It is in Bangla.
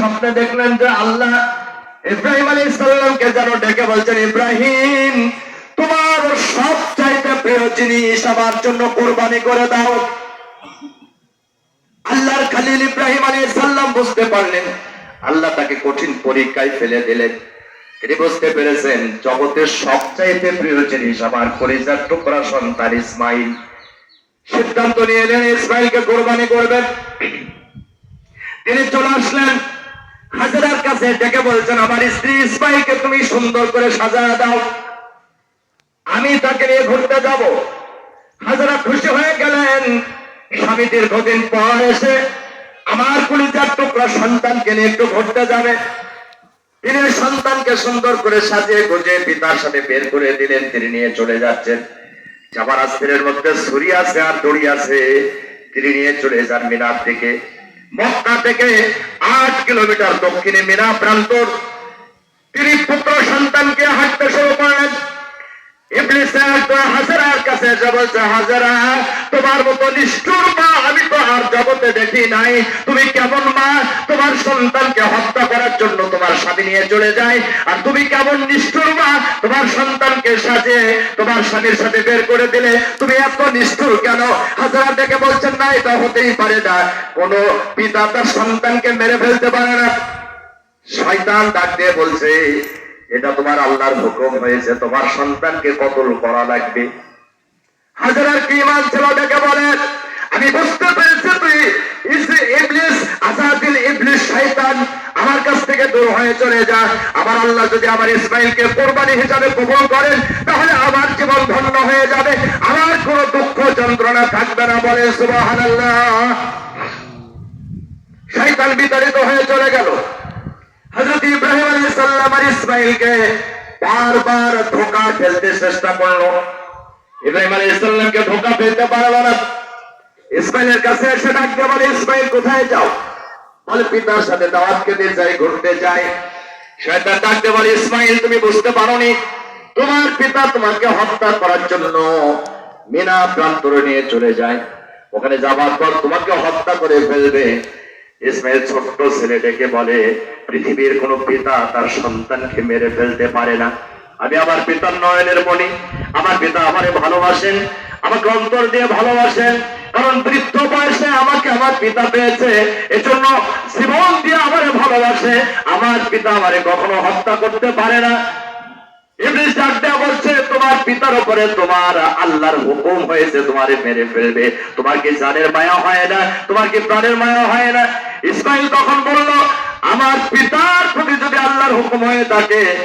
স্বপ্নে দেখলেন যে আল্লাহ ইব্রাহিম আলাইহিস সালামকে যেন ডেকে বলছেন, ইব্রাহিম তোমার সবচাইতে প্রিয় জিনিস আমার জন্য কোরবানি করে দাও। আল্লাহর খলিল ইব্রাহিম আলাইহিস সালাম বুঝতে পারলেন আল্লাহ তাকে কঠিন পরীক্ষায় ফেলে দিলেন। তিনি বুঝতে পেরেছেন জগতের সবচাইতে প্রিয় জিনিস আমার কলিজার টুকরা সন্তান ইসমাইল। সিদ্ধান্ত নিয়ে এলেন ইসমাইলকে কোরবানি করবেন। তিনি চলে আসলেন হাজেরার কাছে, ডেকে বলছেন, আমার স্ত্রী ইসমাইলকে তুমি সুন্দর করে সাজায় দাও, আমি তাকে নিয়ে ঘুরতে যাব। হাজেরা খুশি হয়ে গেলেন। স্বামী দীর্ঘদিন পর এসে আমার কলিজার টুকরা সন্তানকে নিয়ে একটু ঘুরতে যাবে। তিনি সন্তানকে সুন্দর করে সাজিয়ে গুজিয়ে পিতার সাথে বের করে দিলেন। তিনি নিয়ে চলে যাচ্ছেন। যাবার আস্তিরের মধ্যে ছুরি আছে আর দড়ি আছে। তিনি নিয়ে চলে যান মিনা থেকে। মক্কা থেকে 8 কিলোমিটার দক্ষিণে মিনা প্রান্তর। তিনি পুত্র সন্তানকে হাঁটতে শুরু করলেন। ইবলিস হাজেরার কাছে এসে বলছে, হাজেরা তোমার মতো নিষ্ঠুর মা আমি তো আর জগতে দেখি নাই। তুমি কেমন মা, তোমার সন্তানকে হত্যা করার জন্য তোমার স্বামী নিয়ে চলে যায়, আর তুমি কেমন নিষ্ঠুর মা, তোমার সন্তানকে সাজিয়ে তোমার স্বামীর সাথে বের করে দিলে, তুমি এত নিষ্ঠুর কেন? হাজেরা ডেকে বলছেন, না এটা হতেই পারে না, কোন পিতা তার সন্তানকে মেরে ফেলতে পারে না। শয়তান ডাক দিয়ে বলছে, এটা তোমার আল্লাহর হুকুম হয়েছে, তোমার সন্তানকে কতল করা লাগবে। হাজেরার কি ইমান ছিল? ডেকে বলেন, আমি বুঝতে পেরেছি তুই ইবলিস, আজাদিল ইবলিস শয়তান, আমার কাছ থেকে দূর হয়ে চলে যা। আমার আল্লাহ যদি আমার ইসমাইলকে কোরবানি হিসাবে কবুল করেন তাহলে আমার জীবন ধন্য হয়ে যাবে, আমার কোনো দুঃখ যন্ত্রণা থাকবে না। বলে সুবহানাল্লাহ। শয়তান বিতাড়িত হয়ে চলে গেল। হযরত ইব্রাহিম আলাইহিস সালাম আর ইসমাইলকে বারবার ধোঁকা ফেলতে চেষ্টা করলো। ইব্রাহিম আলাইহিস সালামকে ধোঁকা ফেলতে পারলো না। ইসমাইলের কাছে এসে ডাক দিয়ে বলে, ইসমাইল কোথায় যাও? বলে পিতার সাথে দাওয়াত খেতে যাই, ঘুরতে যাই। শয়তান ডাক দিয়ে বলে, ইসমাইল তুমি বুঝতে পারোনি, তোমার পিতা তোমাকে হত্যা করার জন্য মিনা প্রান্তরে নিয়ে চলে যায়, ওখানে যাবার পর তোমাকে হত্যা করে ফেলবে। ইসমাইল ছোট্ট ছেলে ডেকে বলে, পৃথিবীর কোন পিতা তার সন্তানকে মেরে ফেলতে পারে না। আমি আমার পিতার নয়নের মণি, আমার পিতা আমারে ভালোবাসেন, আমাকে অন্তর দিয়ে ভালোবাসেন, কারণ বৃদ্ধ বয়সে আমাকে আমার পিতা পেয়েছে, এজন্য জীবন দিয়ে আমারে ভালোবাসে। আমার পিতা আমারে কখনো হত্যা করতে পারে না। ইবলিস ডাক দেয়া বলছে, তোমার পিতার উপরে তোমার আল্লাহর হুকুম হয়েছে, তোমারে মেরে ফেলবে, তোমার কি জানের মায়া হয় না, তোমার কি প্রাণের মায়া হয় না? ইসমাইল তখন বলল, আমার পিতার প্রতি যদি আল্লাহর হুকুম হয়ে থাকে